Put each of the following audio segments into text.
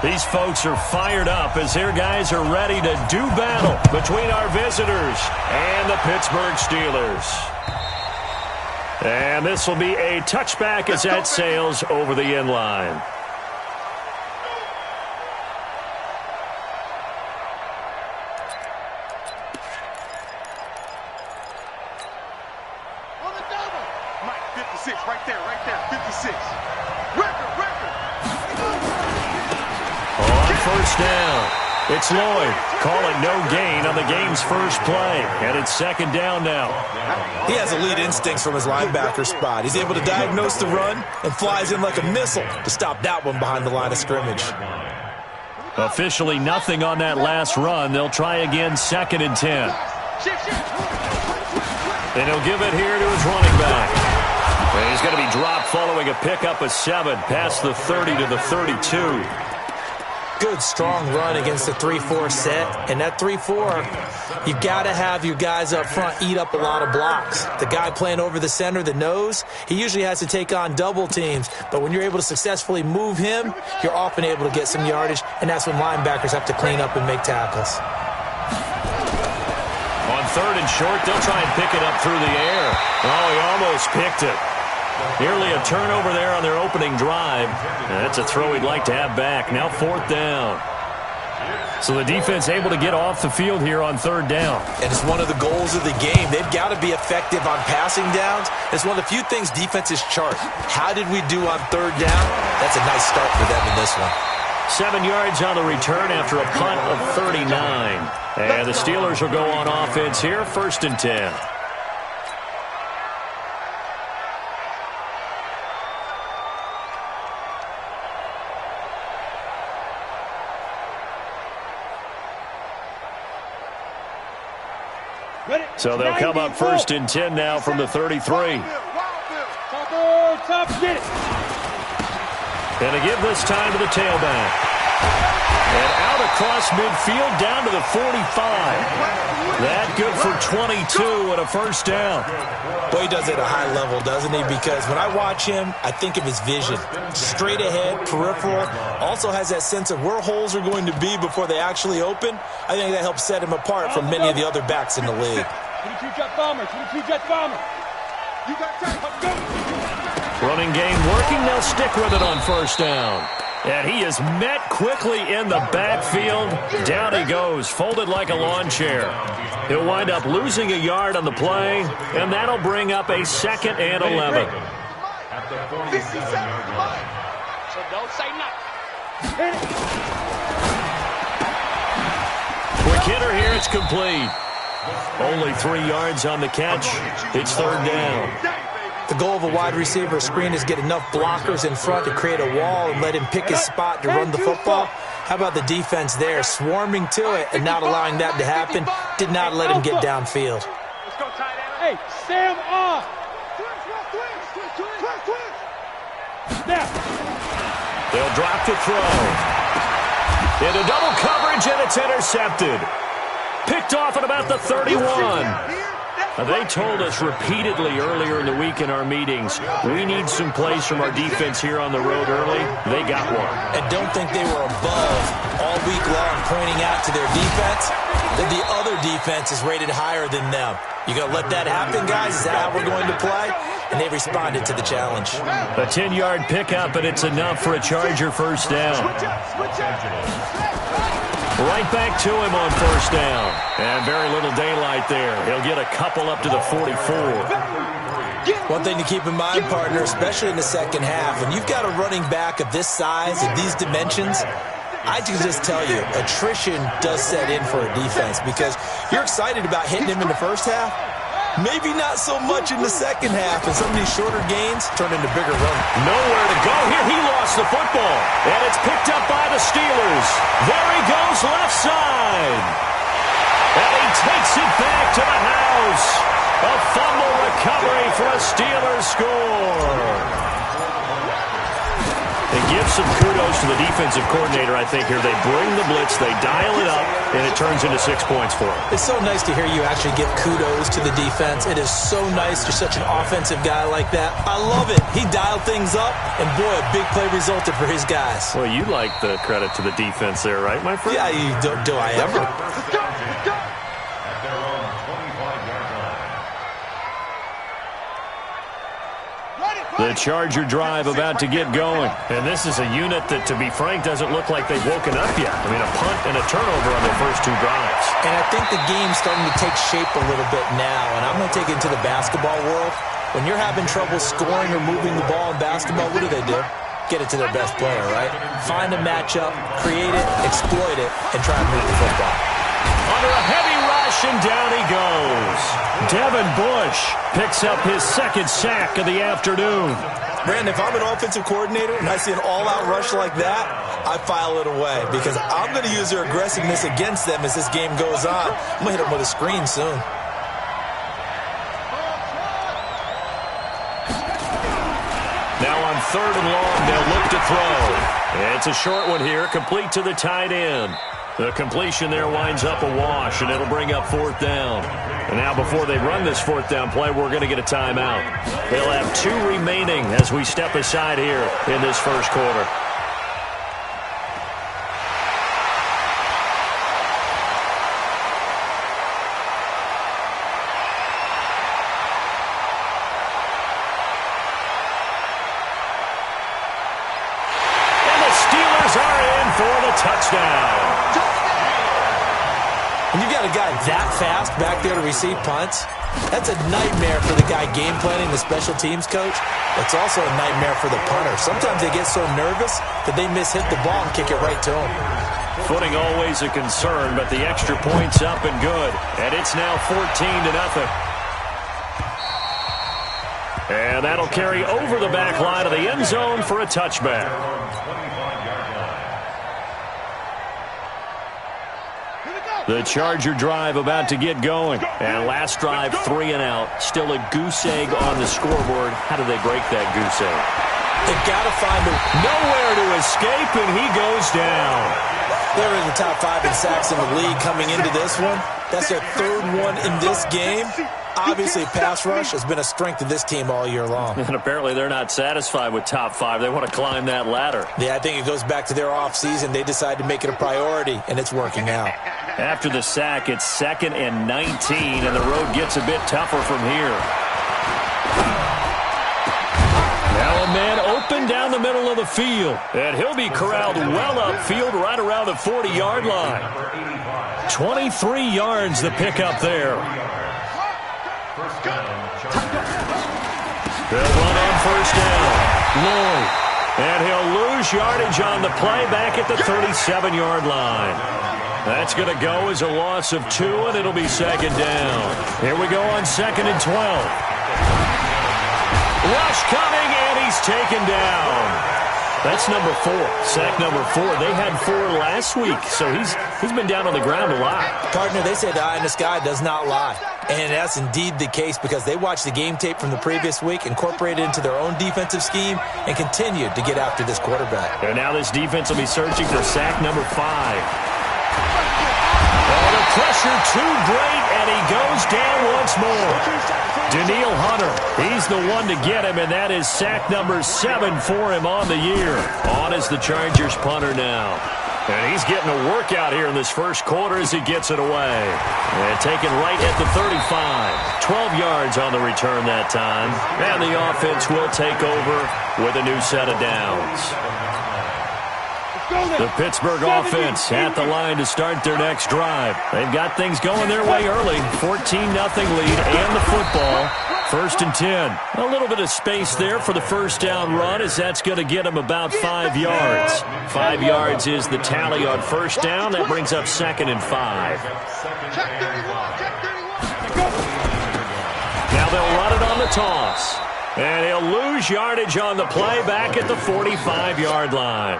These folks are fired up as their guys are ready to do battle between our visitors and the Pittsburgh Steelers. And this will be a touchback as that sails over the end line. First down. It's Lloyd calling no gain on the game's first play. And it's second down now. He has elite instincts from his linebacker spot. He's able to diagnose the run and flies in like a missile to stop that one behind the line of scrimmage. Officially nothing on that last run. They'll try again, 2nd and 10. And he'll give it here to his running back. And he's going to be dropped following a pickup of 7 past the 30 to the 32. Good, strong run against the 3-4 set. And that 3-4, you've got to have your guys up front eat up a lot of blocks. The guy playing over the center, the nose, he usually has to take on double teams. But when you're able to successfully move him, you're often able to get some yardage, and that's when linebackers have to clean up and make tackles. On 3rd and short, they'll try and pick it up through the air. Oh, he almost picked it. Nearly a turnover there on their opening drive. That's a throw he'd like to have back. Now 4th down. So the defense able to get off the field here on 3rd down. And it's one of the goals of the game. They've got to be effective on passing downs. It's one of the few things defenses chart. How did we do on 3rd down? That's a nice start for them in this one. 7 yards on the return after a punt of 39. And the Steelers will go on offense here, 1st and 10. So they'll come up 1st and 10 now from the 33. And to give this time to the tailback. And out across midfield down to the 45. That good for 22 and a 1st down. Boy, he does it at a high level, doesn't he? Because when I watch him, I think of his vision. Straight ahead, peripheral. Also has that sense of where holes are going to be before they actually open. I think that helps set him apart from many of the other backs in the league. 22 jet bomber, 22 jet bomber. You got time, let's go. Running game working, they'll stick with it on 1st down. And he is met quickly in the backfield. Down he goes, folded like a lawn chair. He'll wind up losing a yard on the play, and that'll bring up a 2nd and 11. So don't say nothing. Quick hitter here, it's complete. Only 3 yards on the catch. It's 3rd down. The goal of a wide receiver screen is get enough blockers in front to create a wall and let him pick his spot to run the football. How about the defense there, swarming to it and not allowing that to happen? Did not let him get downfield. Hey, Sam off. They'll drop the throw. Into double coverage, and it's intercepted. Picked off at about the 31. They told us repeatedly earlier in the week in our meetings, we need some plays from our defense here on the road early. They got one. And don't think they were above all week long pointing out to their defense that the other defense is rated higher than them. You going to let that happen, guys? Is that how we're going to play? And they responded to the challenge. A 10-yard pickup, and it's enough for a Charger 1st down. Right back to him on 1st down. And very little daylight there. He'll get a couple up to the 44. One thing to keep in mind, partner, especially in the second half, when you've got a running back of this size and these dimensions, I can just tell you, attrition does set in for a defense because you're excited about hitting him in the first half. Maybe not so much in the second half, and some of these shorter gains turn into bigger runs. Nowhere to go here. He lost the football, and it's picked up by the Steelers. There he goes, left side. And he takes it back to the house. A fumble recovery for a Steelers score. He give some kudos to the defensive coordinator, I think, here. They bring the blitz, they dial it up, and it turns into 6 points for them. It's so nice to hear you actually give kudos to the defense. It is so nice. You're such an offensive guy like that. I love it. He dialed things up, and boy, a big play resulted for his guys. Well, you like the credit to the defense there, right, my friend? Yeah, do I ever? The Charger drive about to get going. And this is a unit that, to be frank, doesn't look like they've woken up yet. I mean, a punt and a turnover on their first 2 drives. And I think the game's starting to take shape a little bit now. And I'm going to take it into the basketball world. When you're having trouble scoring or moving the ball in basketball, what do? Get it to their best player, right? Find a matchup, create it, exploit it, and try and move the football. Under a heavy rush, and down he goes. Devin Bush picks up his 2nd sack of the afternoon. Brandon, if I'm an offensive coordinator and I see an all-out rush like that, I file it away because I'm going to use their aggressiveness against them as this game goes on. I'm going to hit them with a screen soon. Now on 3rd and long, they'll look to throw. It's a short one here, complete to the tight end. The completion there winds up a wash, and it'll bring up 4th down. And now before they run this 4th down play, we're going to get a timeout. They'll have 2 remaining as we step aside here in this first quarter. And the Steelers are in for the touchdown. When you got a guy that fast back there to receive punts, that's a nightmare for the guy game planning, the special teams coach. It's also a nightmare for the punter. Sometimes they get so nervous that they mishit the ball and kick it right to him. Footing always a concern, but the extra point's up and good. And it's now 14-0. And that'll carry over the back line of the end zone for a touchback. The Charger drive about to get going. And last drive, 3 and out. Still a goose egg on the scoreboard. How do they break that goose egg? They've got to find nowhere to escape, and he goes down. They're in the top 5 in sacks in the league coming into this one. That's their 3rd one in this game. Obviously, pass rush has been a strength of this team all year long. And apparently they're not satisfied with top 5. They want to climb that ladder. Yeah, I think it goes back to their offseason. They decided to make it a priority, and it's working out. After the sack, it's 2nd and 19, and the road gets a bit tougher from here. Now a man open down the middle of the field, and he'll be corralled well upfield right around the 40-yard line. 23 yards the pickup there. They'll run on 1st down. Lloyd. And he'll lose yardage on the play back at the 37-yard line. That's going to go as a loss of 2, and it'll be 2nd down. Here we go on 2nd and 12. Rush coming, and he's taken down. That's number 4. Sack number 4. They had 4 last week, so he's been down on the ground a lot. Partner, they say the eye in the sky does not lie. And that's indeed the case because they watched the game tape from the previous week, incorporated it into their own defensive scheme, and continued to get after this quarterback. And now this defense will be searching for sack number 5. Oh, the pressure too great, and he goes down once more. Daniil Hunter, he's the one to get him, and that is sack number 7 for him on the year. On is the Chargers punter now. And he's getting a workout here in this first quarter as he gets it away. And taken right at the 35. 12 yards on the return that time. And the offense will take over with a new set of downs. The Pittsburgh offense at the line to start their next drive. They've got things going their way early. 14-0 lead and the football. 1st and 10. A little bit of space there for the 1st down run as that's going to get them about 5 yards. 5 yards is the tally on 1st down. That brings up 2nd and 5. Now they'll run it on the toss. And he'll lose yardage on the play back at the 45-yard line.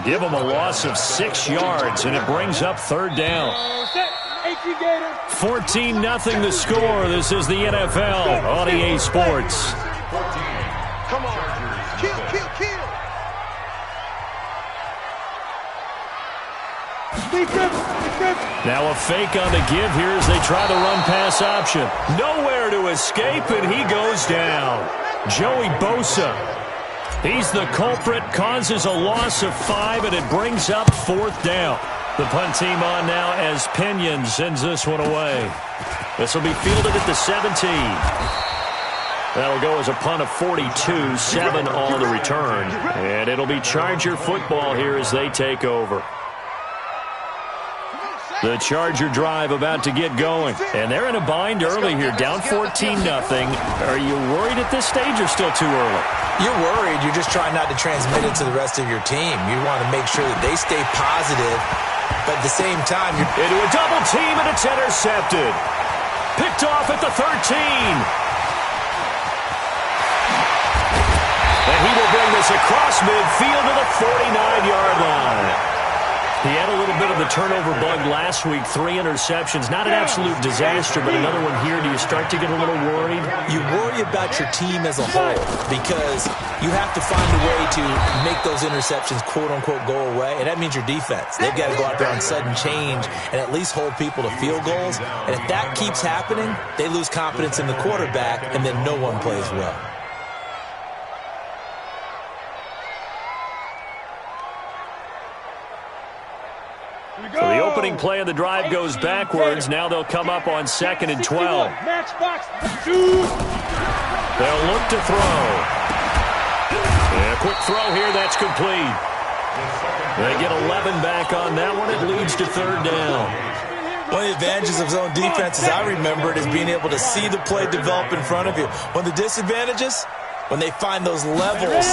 Give him a loss of 6 yards, and it brings up 3rd down. 14-0 the score. This is the NFL on EA Sports. Come on. Kill. Now a fake on the give here as they try the run-pass option. Nowhere to escape, and he goes down. Joey Bosa. He's the culprit, causes a loss of 5, and it brings up 4th down. The punt team on now as Pinion sends this one away. This will be fielded at the 17. That'll go as a punt of 42, 7 on the return. And it'll be Charger football here as they take over. The Charger drive about to get going. And they're in a bind early here, down 14-0. Are you worried at this stage or still too early? You're worried. You're just trying not to transmit it to the rest of your team. You want to make sure that they stay positive, but at the same time, you're into a double team, and it's intercepted. Picked off at the 13. And he will bring this across midfield to the 49-yard line. He had a little bit of the turnover bug last week, 3 interceptions. Not an absolute disaster, but another one here. Do you start to get a little worried? You worry about your team as a whole because you have to find a way to make those interceptions, quote-unquote, go away, and that means your defense. They've got to go out there on sudden change and at least hold people to field goals. And if that keeps happening, they lose confidence in the quarterback, and then no one plays well. So the opening play of the drive goes backwards. Now they'll come up on 2nd and 12. They'll look to throw. And a quick throw here. That's complete. They get 11 back on that one. It leads to 3rd down. One of the advantages of zone defense, as I remember it, is being able to see the play develop in front of you. One of the disadvantages, when they find those levels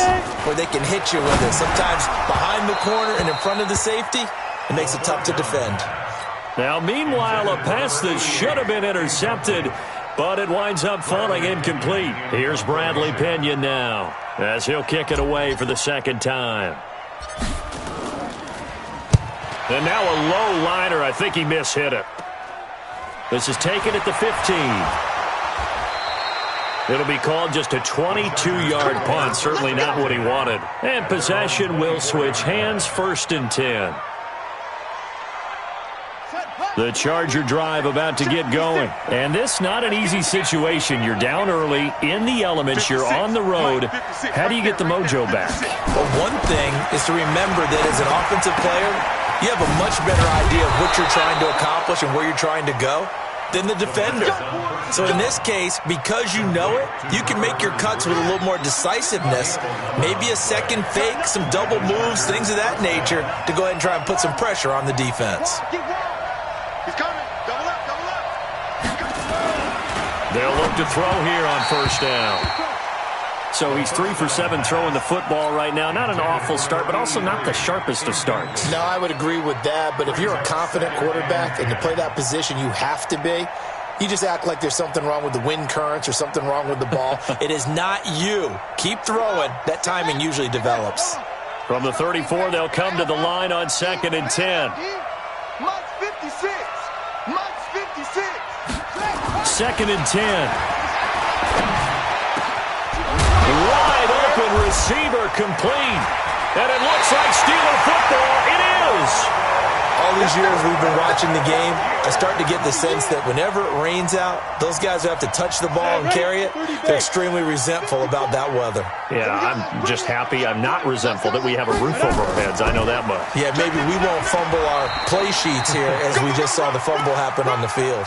where they can hit you with it, sometimes behind the corner and in front of the safety, it makes it tough to defend. Now, meanwhile, a pass that should have been intercepted, but it winds up falling incomplete. Here's Bradley Pinion now as he'll kick it away for the 2nd time. And now a low liner. I think he mishit it. This is taken at the 15. It'll be called just a 22-yard punt. Certainly not what he wanted. And possession will switch hands, 1st and 10. The Charger drive about to get going. And this not an easy situation. You're down early, in the elements, you're on the road. How do you get the mojo back? Well, one thing is to remember that as an offensive player, you have a much better idea of what you're trying to accomplish and where you're trying to go than the defender. So in this case, because you know it, you can make your cuts with a little more decisiveness, maybe a second fake, some double moves, things of that nature, to go ahead and try and put some pressure on the defense. They'll look to throw here on 1st down. So he's 3 for 7 throwing the football right now. Not an awful start, but also not the sharpest of starts. No, I would agree with that. But if you're a confident quarterback and to play that position, you have to be. You just act like there's something wrong with the wind currents or something wrong with the ball. It is not you. Keep throwing. That timing usually develops. From the 34, they'll come to the line on 2nd and 10. Mike's 56. Mike's 56. 2nd and 10. Wide open receiver complete. And it looks like Steeler football. It is. All these years we've been watching the game, I start to get the sense that whenever it rains out, those guys who have to touch the ball and carry it, they're extremely resentful about that weather. Yeah, I'm just happy I'm not resentful that we have a roof over our heads. I know that much. Yeah, maybe we won't fumble our play sheets here as we just saw the fumble happen on the field.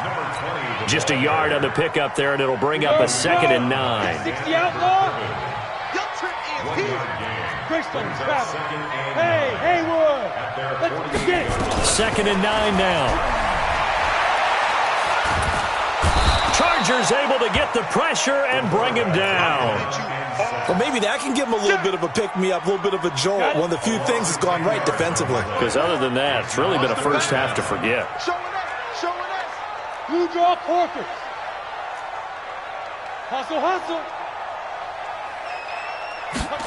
Just a yard on the pickup there, and it'll bring up a 2nd and 9. 60 outlaw. Your trip is here. Hey, Haywood. Let's begin. 2nd and 9 now. Chargers able to get the pressure and bring him down. Well, maybe that can give him a little bit of a pick-me-up, a little bit of a jolt. One of the few things that's gone right defensively. Because other than that, it's really been a first half to forget. Showing us. Blue draw quarters. Hustle. Let's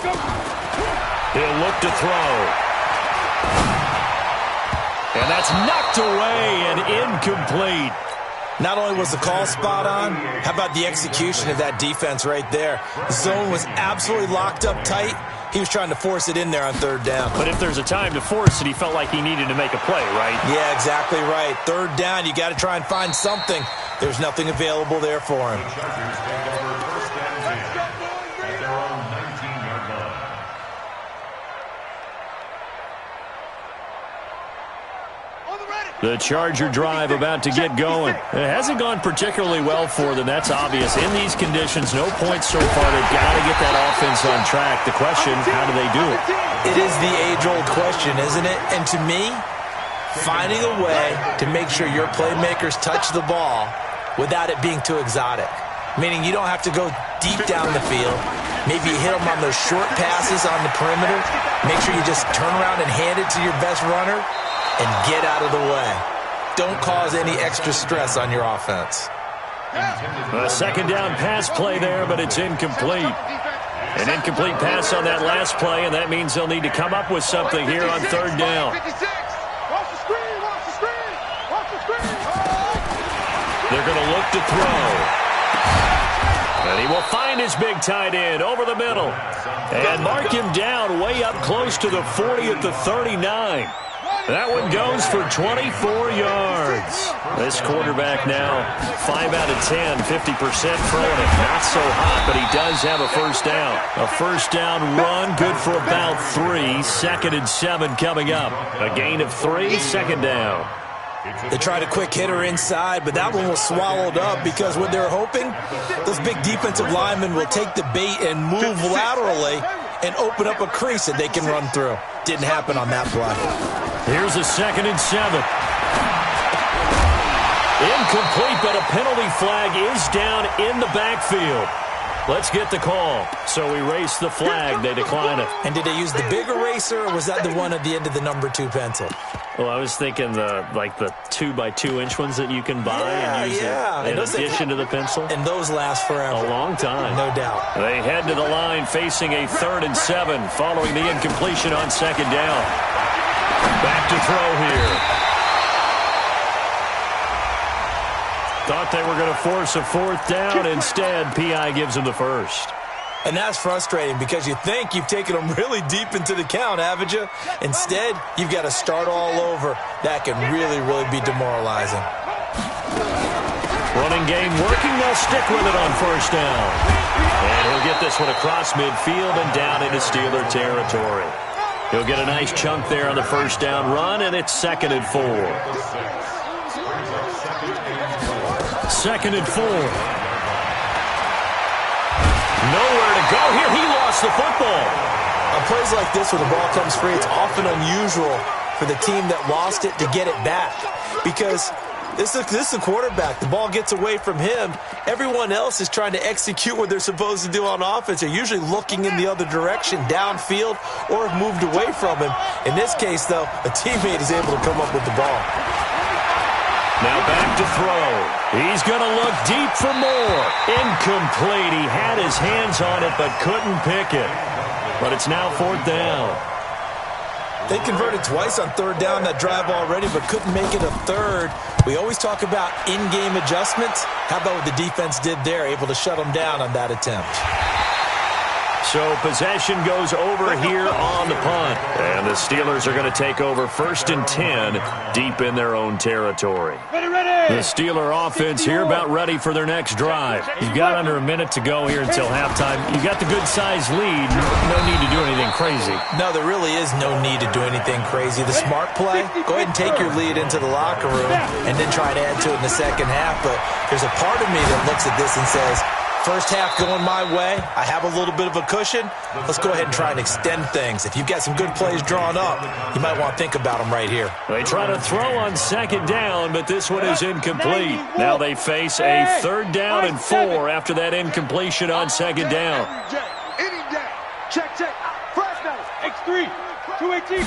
go. He'll look to throw. And that's knocked away and incomplete. Not only was the call spot on, how about the execution of that defense right there? The zone was absolutely locked up tight. He was trying to force it in there on third down. But if there's a time to force it, he felt like he needed to make a play, right? Yeah, exactly right. Third down, you got to try and find something. There's nothing available there for him. The Charger drive about to get going. It hasn't gone particularly well for them. That's obvious. In these conditions, no points so far. They've got to get that offense on track. The question, how do they do it? It is the age-old question, isn't it? And to me, finding a way to make sure your playmakers touch the ball without it being too exotic. Meaning you don't have to go deep down the field. Maybe you hit them on those short passes on the perimeter. Make sure you just turn around and hand it to your best runner and get out of the way. Don't cause any extra stress on your offense. A second down pass play there, but it's incomplete. An incomplete pass on that last play, and that means they'll need to come up with something here on third down. They're going to look to throw. And he will find his big tight end over the middle. And mark him down way up close to the 40 at the 39. That one goes for 24 yards. This quarterback now 5 out of 10, 50% throwing it. Not so hot, but he does have a first down. A first down run, good for about 3. 2nd and 7 coming up. A gain of 3, second down. They tried a quick hitter inside, but that one was swallowed up because what they're hoping, those big defensive linemen will take the bait and move laterally and open up a crease that they can run through. Didn't happen on that play. Here's a 2nd and 7. Incomplete, but a penalty flag is down in the backfield. Let's get the call. So we race the flag. They decline it. And did they use the big eraser, or was that the one at the end of the number 2 pencil? Well, I was thinking the 2x2-inch ones that you can buy and use in addition to the pencil. And those last forever. A long time. No doubt. They head to the line facing a 3rd and 7 following the incompletion on 2nd down. Back to throw here. Thought they were going to force a 4th down. Instead, P.I. gives them the first. And that's frustrating because you think you've taken them really deep into the count, haven't you? Instead, you've got to start all over. That can really, really be demoralizing. Running game working. They'll stick with it on 1st down. And he'll get this one across midfield and down into Steeler territory. He'll get a nice chunk there on the 1st down run, and it's 2nd and 4. 2nd and 4. Nowhere to go here. He lost the football. On plays like this, when the ball comes free, it's often unusual for the team that lost it to get it back. Because this is a quarterback. The ball gets away from him. Everyone else is trying to execute what they're supposed to do on offense. They're usually looking in the other direction, downfield, or have moved away from him. In this case, though, a teammate is able to come up with the ball. Now back to throw. He's going to look deep for more. Incomplete. He had his hands on it but couldn't pick it. But it's now 4th down. They converted twice on 3rd down that drive already, but couldn't make it a 3rd. We always talk about in-game adjustments. How about what the defense did there, able to shut them down on that attempt? So possession goes over here on the punt. And the Steelers are going to take over 1st and 10 deep in their own territory. The Steeler offense here about ready for their next drive. You've got under a minute to go here until halftime. You've got the good-sized lead. No need to do anything crazy. No, there really is no need to do anything crazy. The smart play, go ahead and take your lead into the locker room and then try to add to it in the second half. But there's a part of me that looks at this and says, first half going my way. I have a little bit of a cushion. Let's go ahead and try and extend things. If you've got some good plays drawn up, you might want to think about them right here. They try to throw on 2nd down, but this one is incomplete. Now they face a 3rd down and 4 after that incompletion on 2nd down. Check. First down. X3. 218.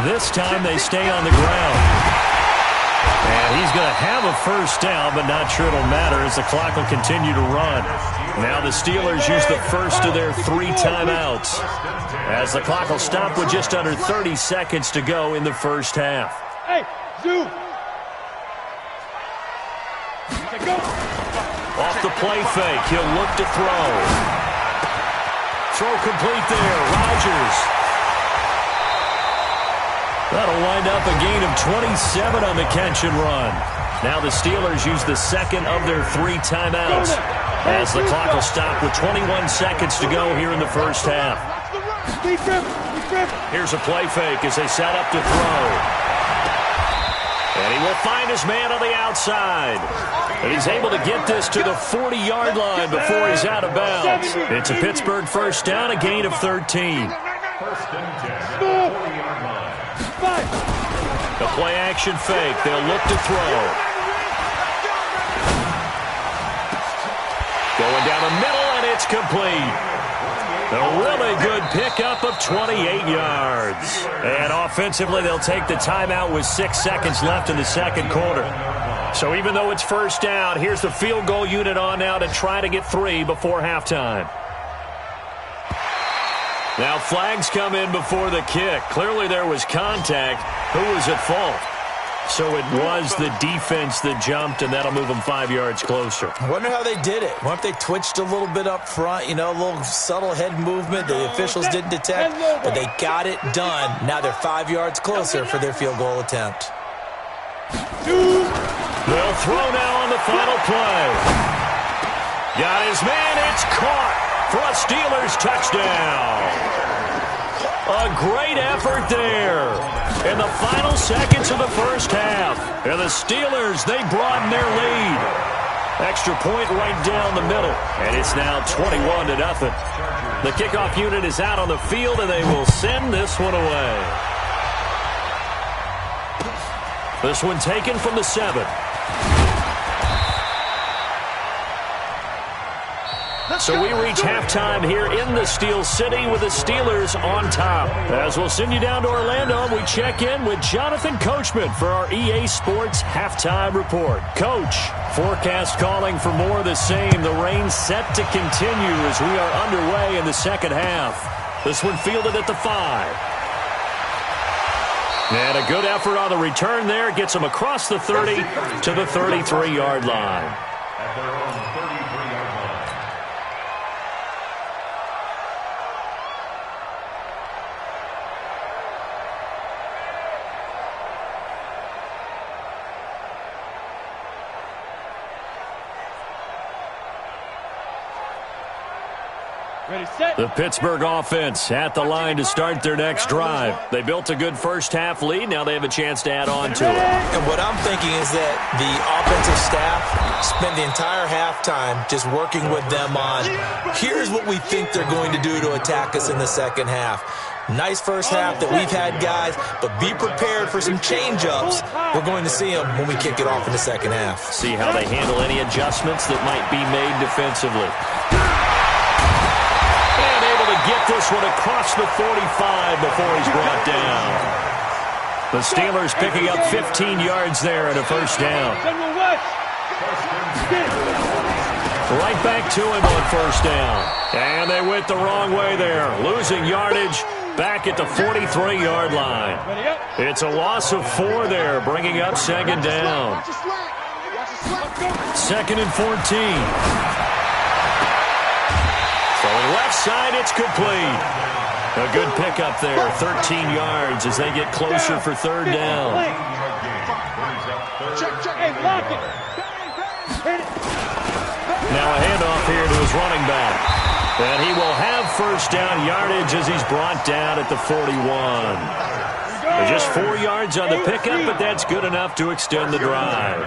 This time they stay on the ground. And he's going to have a first down, but not sure it'll matter as the clock will continue to run. Now the Steelers use the first of their 3 timeouts as the clock will stop with just under 30 seconds to go in the first half. Hey, Zoo. Off the play fake, he'll look to throw. throw complete there. Rodgers. That'll wind up a gain of 27 on the catch and run. Now the Steelers use the second of their 3 timeouts as the clock will stop with 21 seconds to go here in the first half. Here's a play fake as they set up to throw. And he will find his man on the outside. And he's able to get this to the 40-yard line before he's out of bounds. It's a Pittsburgh first down, a gain of 13. The play action fake. They'll look to throw. Going down the middle, and it's complete. A really good pickup of 28 yards. And offensively, they'll take the timeout with 6 seconds left in the second quarter. So even though it's first down, here's the field goal unit on now to try to get 3 before halftime. Now flags come in before the kick. Clearly there was contact. Who was at fault? So it was the defense that jumped, and that'll move them 5 yards closer. I wonder how they did it. What if they twitched a little bit up front, a little subtle head movement the officials didn't detect, but they got it done. Now they're 5 yards closer for their field goal attempt. They'll throw now on the final play. Got his man. It's caught for a Steelers touchdown. A great effort there in the final seconds of the first half. And the Steelers, they broaden their lead. Extra point right down the middle. And it's now 21-0. The kickoff unit is out on the field, and they will send this one away. This one taken from the 7. So we reach halftime here in the Steel City with the Steelers on top. As we'll send you down to Orlando, we check in with Jonathan Coachman for our EA Sports Halftime Report. Coach, forecast calling for more of the same. The rain set to continue as we are underway in the second half. This one fielded at the 5. And a good effort on the return there. Gets them across the 30 to the 33-yard line. At their own 33-yard line. The Pittsburgh offense at the line to start their next drive. They built a good first half lead. Now they have a chance to add on to it. And what I'm thinking is that the offensive staff spent the entire halftime just working with them on, here's what we think they're going to do to attack us in the second half. Nice first half that we've had, guys, but be prepared for some change-ups. We're going to see them when we kick it off in the second half. See how they handle any adjustments that might be made defensively. Get this one across the 45 before he's brought down. The Steelers picking up 15 yards there and a first down. Right back to him on first down. And they went the wrong way there. Losing yardage back at the 43-yard line. It's a loss of 4 there, bringing up second down. 2nd and 14. Throwing left side, it's complete. A good pickup there, 13 yards as they get closer for third down. Now a handoff here to his running back. And he will have first down yardage as he's brought down at the 41. Just 4 yards on the pickup, but that's good enough to extend the drive.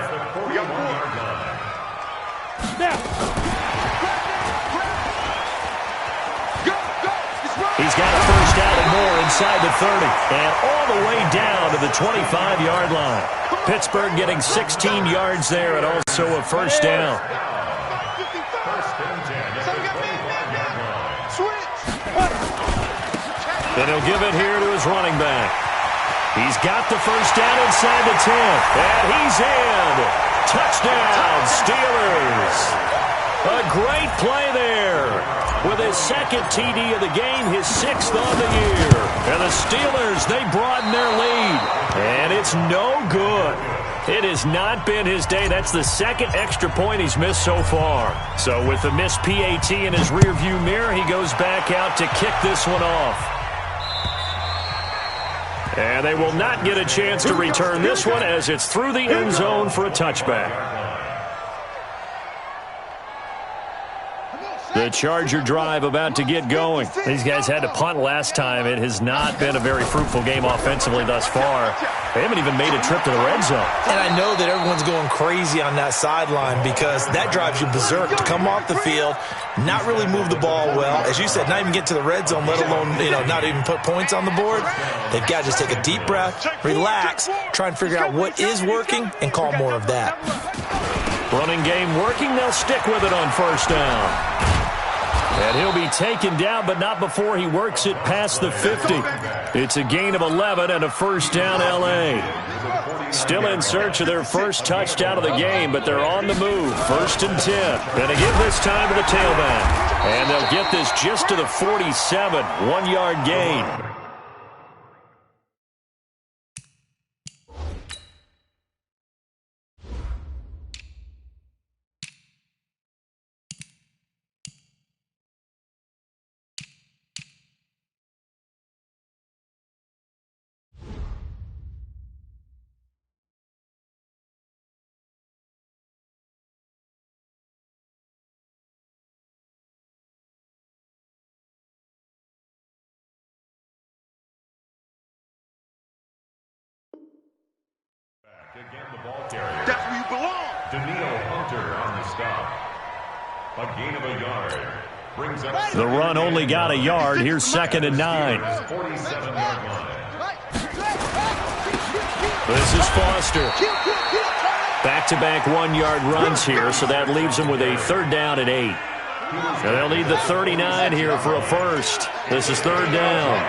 He's got a first down and more inside the 30 and all the way down to the 25-yard line. Pittsburgh getting 16 yards there and also a first down. And he'll give it here to his running back. He's got the first down inside the 10, and he's in. Touchdown, Steelers. A great play there. With his second TD of the game, his 6th on the year. And the Steelers, they broaden their lead. And it's no good. It has not been his day. That's the second extra point he's missed so far. So with the missed PAT in his rearview mirror, he goes back out to kick this one off. And they will not get a chance to return this one as it's through the end zone for a touchback. The Charger drive about to get going. These guys had to punt last time. It has not been a very fruitful game offensively thus far. They haven't even made a trip to the red zone. And I know that everyone's going crazy on that sideline because that drives you berserk to come off the field, not really move the ball well. As you said, not even get to the red zone, let alone, not even put points on the board. They've got to just take a deep breath, relax, try and figure out what is working, and call more of that. Running game working. They'll stick with it on first down. And he'll be taken down, but not before he works it past the 50. It's a gain of 11 and a first down L.A. Still in search of their first touchdown of the game, but they're on the move. First and 10. Going to give this time to the tailback. And they'll get this just to the 47. 1-yard gain. Again, the ball carrier. That's where you belong. Daniil Hunter on the stop. A gain of a yard. Brings up The run only got a yard. Here's second and 9. 47-yard line. This is Foster. Back-to-back 1-yard runs here, so that leaves them with a third down and 8. Now they'll need the 39 here for a first. This is third down.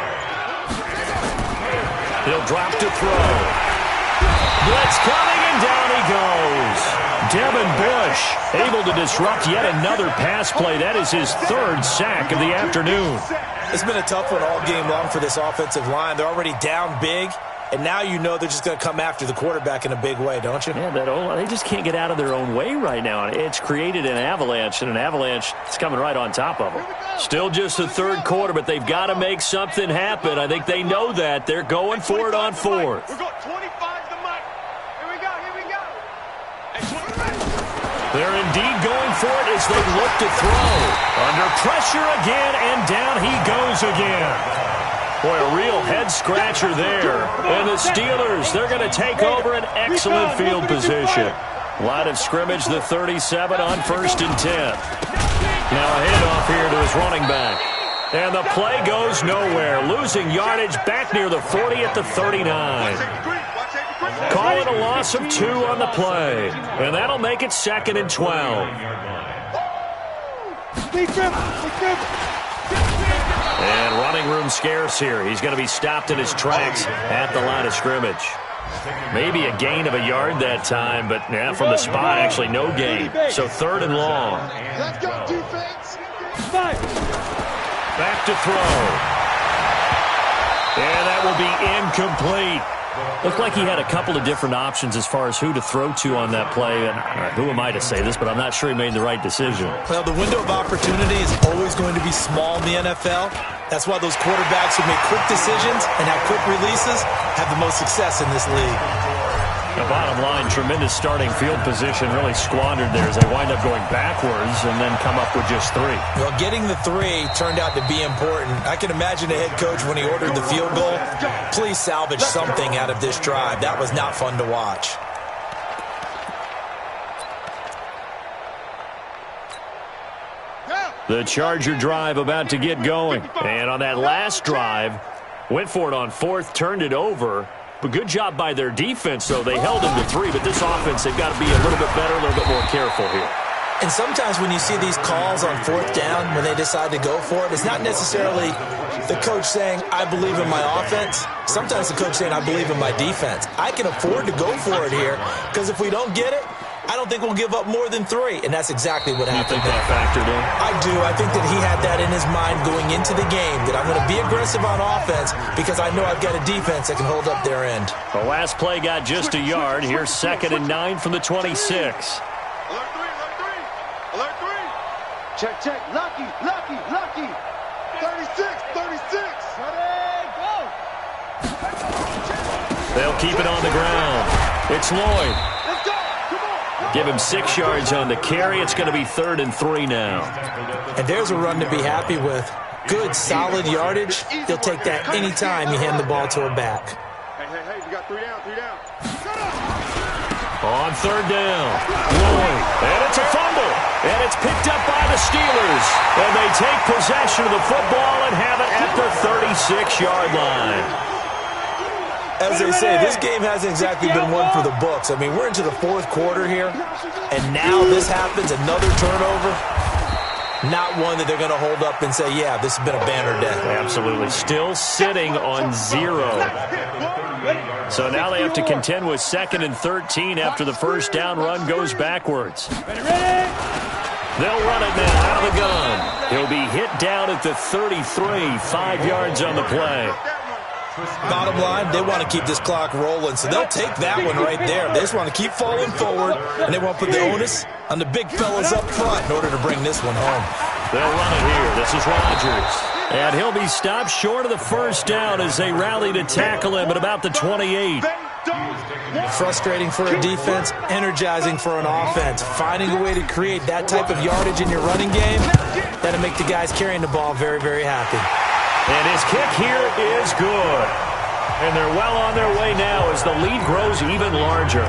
He'll drop to throw. Blitz coming, and down he goes. Devin Bush able to disrupt yet another pass play. That is his third sack of the afternoon. It's been a tough one all game long for this offensive line. They're already down big, and now you know they're just going to come after the quarterback in a big way, don't you? Yeah, they just can't get out of their own way right now. It's created an avalanche, and an avalanche is coming right on top of them. Still just the third quarter, but they've got to make something happen. I think they know that. They're going for it on fourth. We're going 25 to Mike. Here we go. They're indeed going for it as they look to throw. Under pressure again, and down he goes again. Boy, a real head-scratcher there. And the Steelers, they're going to take over an excellent field position. Line of scrimmage, the 37 on first and 10. Now a handoff here to his running back. And the play goes nowhere. Losing yardage back near the 40 at the 39. Call it a loss of 2 on the play. And that'll make it second and 12. And running room scarce here. He's going to be stopped in his tracks at the line of scrimmage. Maybe a gain of a yard that time, but from the spot, actually no gain. So third and long. Let's go, defense. Back to throw. And that will be incomplete. Looked like he had a couple of different options as far as who to throw to on that play. And who am I to say this, but I'm not sure he made the right decision. Well, the window of opportunity is always going to be small in the NFL. That's why those quarterbacks who make quick decisions and have quick releases have the most success in this league. The bottom line, tremendous starting field position really squandered there as they wind up going backwards and then come up with just 3. Well, getting the 3 turned out to be important. I can imagine the head coach when he ordered the field goal. Please salvage something out of this drive. That was not fun to watch. The Charger drive about to get going. And on that last drive, went for it on fourth, turned it over. But good job by their defense, though. They held him to 3, but this offense, they've got to be a little bit better, a little bit more careful here. And sometimes when you see these calls on fourth down, when they decide to go for it, it's not necessarily the coach saying, I believe in my offense. Sometimes the coach saying, I believe in my defense. I can afford to go for it here because if we don't get it, I don't think we'll give up more than 3, and that's exactly what happened. You think that factored in? I do. I think that he had that in his mind going into the game, that I'm going to be aggressive on offense because I know I've got a defense that can hold up their end. The last play got just a yard. Here's 2nd and 9 from the 26. Alert 3, alert 3. Check, check. Lucky, lucky, lucky. 36, 36. Ready, go. They'll keep it on the ground. It's Lloyd. Let's go. Come on. Give him 6 yards on the carry. It's going to be 3rd and 3 now. And there's a run to be happy with. Good, solid yardage. He'll take that anytime you hand the ball to a back. Hey, we got 3 down, 3 down. On 3rd down, Lloyd. And it's a fumble. And it's picked up by the Steelers. And they take possession of the football and have it at the 36-yard line. As they say, this game hasn't exactly been one for the books. I mean, we're into the 4th quarter here, and now this happens, another turnover. Not one that they're going to hold up and say, yeah, this has been a banner day. Absolutely. Still sitting on 0. So now they have to contend with 2nd and 13 after the first down run goes backwards. They'll run it now out of the gun. He'll be hit down at the 33, 5 yards on the play. Bottom line, they want to keep this clock rolling, so they'll take that one right there. They just want to keep falling forward, and they want to put the onus on the big fellas up front in order to bring this one home. They'll run it here. This is Rodgers. And he'll be stopped short of the first down as they rally to tackle him at about the 28. Frustrating for a defense, energizing for an offense. Finding a way to create that type of yardage in your running game, that'll make the guys carrying the ball very, very happy. And his kick here is good. And they're well on their way now as the lead grows even larger.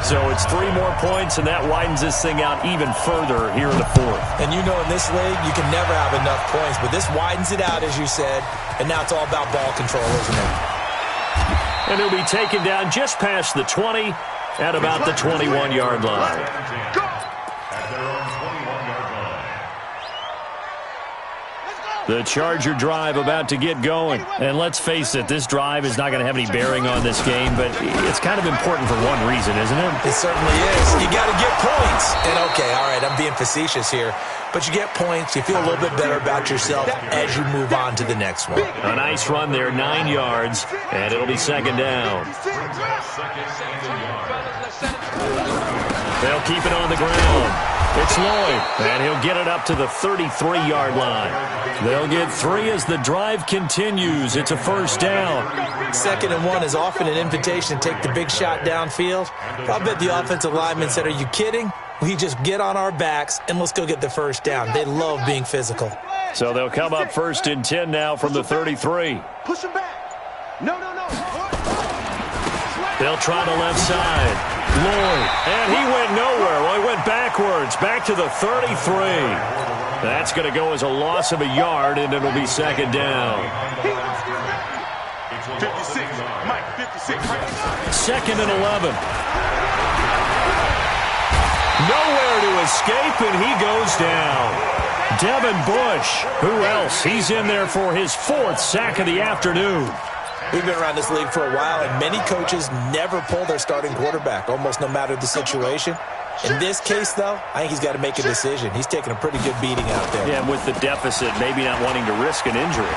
So it's 3 more points, and that widens this thing out even further here in the 4th. And you know in this league, you can never have enough points, but this widens it out, as you said, and now it's all about ball control, isn't it? And he'll be taken down just past the 20 at about the 21-yard line. The Charger drive about to get going. And let's face it, this drive is not going to have any bearing on this game, but it's kind of important for one reason, isn't it? It certainly is. You got to get points. And okay, all right, I'm being facetious here, but you get points, you feel a little bit better about yourself as you move on to the next one. A nice run there, 9 yards, and it'll be 2nd down. They'll keep it on the ground. It's Lloyd, and he'll get it up to the 33-yard line. They'll get 3 as the drive continues. It's a first down. 2nd and 1 is often an invitation to take the big shot downfield. I bet the offensive lineman said, are you kidding? We just get on our backs, and let's go get the first down. They love being physical. So they'll come up 1st and 10 now from the 33. Push him back. No. They'll try the left side. Lloyd, and he went nowhere. Well, he went backwards, back to the 33. That's going to go as a loss of a yard, and it'll be 2nd down. 56, Mike, 56. 2nd and 11. Nowhere to escape, and he goes down. Devin Bush, who else? He's in there for his 4th sack of the afternoon. We've been around this league for a while, and many coaches never pull their starting quarterback, almost no matter the situation. In this case, though, I think he's got to make a decision. He's taking a pretty good beating out there. Yeah, and with the deficit, maybe not wanting to risk an injury.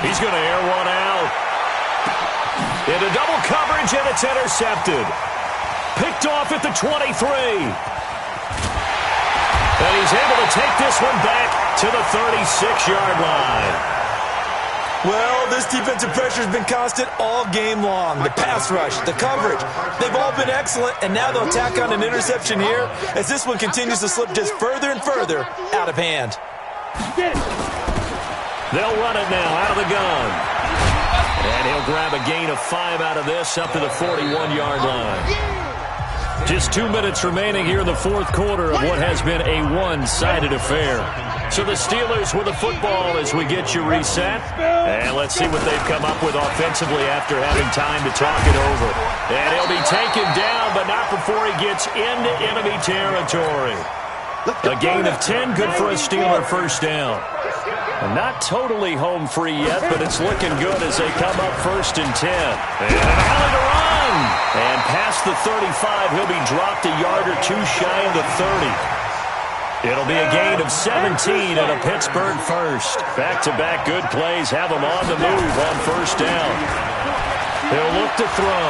He's going to air one out. Into double coverage, and it's intercepted. Picked off at the 23. And he's able to take this one back to the 36-yard line. Well, this defensive pressure has been constant all game long. The pass rush, the coverage, they've all been excellent, and now they'll tack on an interception here as this one continues to slip just further and further out of hand. They'll run it now out of the gun. And he'll grab a gain of 5 out of this up to the 41-yard line. Just 2 minutes remaining here in the 4th quarter of what has been a one-sided affair. So the Steelers with the football as we get you reset. And let's see what they've come up with offensively after having time to talk it over. And he'll be taken down, but not before he gets into enemy territory. A gain of 10, good for a Steeler first down. Not totally home free yet, but it's looking good as they come up 1st and 10. And an alley to run. And past the 35. He'll be dropped a yard or two shy of the 30. It'll be a gain of 17 and a Pittsburgh first. Back-to-back good plays have him on the move on first down. He'll look to throw.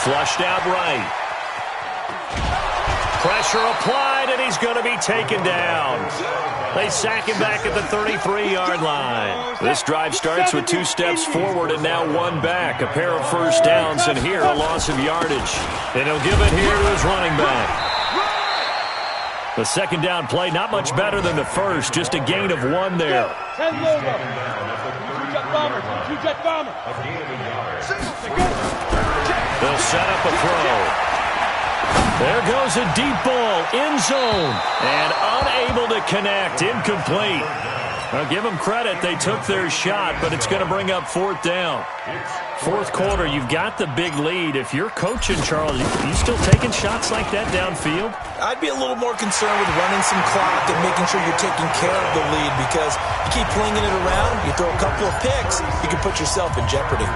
Flushed out right. Pressure applied, and he's going to be taken down. They sack him back at the 33-yard line. This drive starts with 2 steps forward and now 1 back. A pair of first downs, and here a loss of yardage. And he'll give it here to his running back. The second down play, not much better than the first, just a gain of 1 there. They'll set up a throw. There goes a deep ball, end zone, and unable to connect, incomplete. I'll give them credit, they took their shot, but it's going to bring up 4th down. Fourth quarter, you've got the big lead. If you're coaching, Charles, you still taking shots like that downfield? I'd be a little more concerned with running some clock and making sure you're taking care of the lead, because you keep flinging it around, you throw a couple of picks, you can put yourself in jeopardy.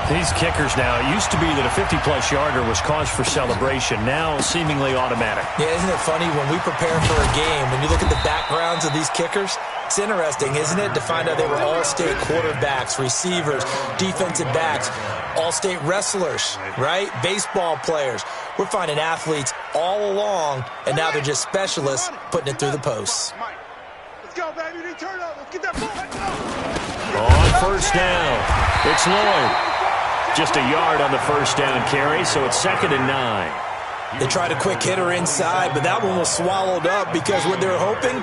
These kickers now, it used to be that a 50-plus yarder was cause for celebration. Now, seemingly automatic. Yeah, isn't it funny? When we prepare for a game, when you look at the backgrounds of these kickers, it's interesting, isn't it, to find out they were all-state quarterbacks, receivers, defensive backs, all-state wrestlers, right? Baseball players. We're finding athletes all along, and now they're just specialists putting it through the posts. Let's go, baby. Turn up. Let's get that ball. On first down, it's Lloyd. Just a yard on the first down carry, so it's 2nd and 9. They tried a quick hitter inside, but that one was swallowed up because what they're hoping,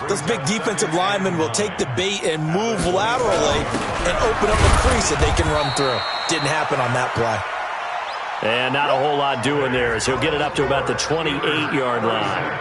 those big defensive linemen will take the bait and move laterally and open up a crease that they can run through. Didn't happen on that play. And not a whole lot doing there, as he'll get it up to about the 28-yard line.